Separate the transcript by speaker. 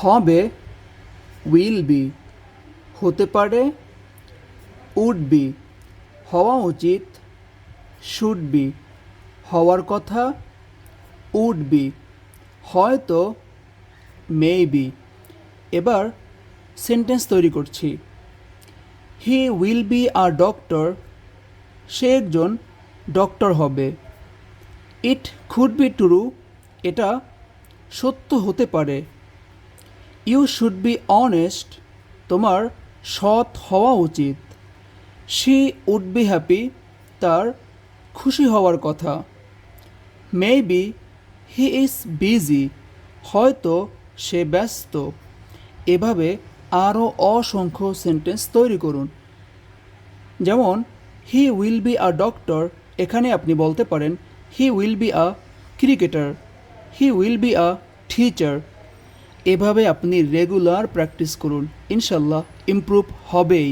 Speaker 1: হবে will be, হতে পারে উড বি, হওয়া উচিত শুড বি, হওয়ার কথা উড বি, হয়তো মেবি। এবার সেন্টেন্স তৈরি করছি। He will be a doctor, সে একজন ডক্টর হবে। ইট কুড বি ট্রু, এটা সত্য হতে পারে। ইউ শুড বি অনেস্ট, তোমার সৎ হওয়া উচিত। শি উড বি হ্যাপি, তার খুশি হওয়ার কথা। মেবি হি ইজ বিজি, হয়তো সে ব্যস্ত। এভাবে আরও অসংখ্য সেন্টেন্স তৈরি করুন। যেমন হি উইল বি আ ডক্টর, এখানে আপনি বলতে পারেন হি will be a cricketer, he will be a teacher. এভাবে আপনি রেগুলার প্র্যাকটিস করুন, ইনশাল্লাহ ইমপ্রুভ হবেই।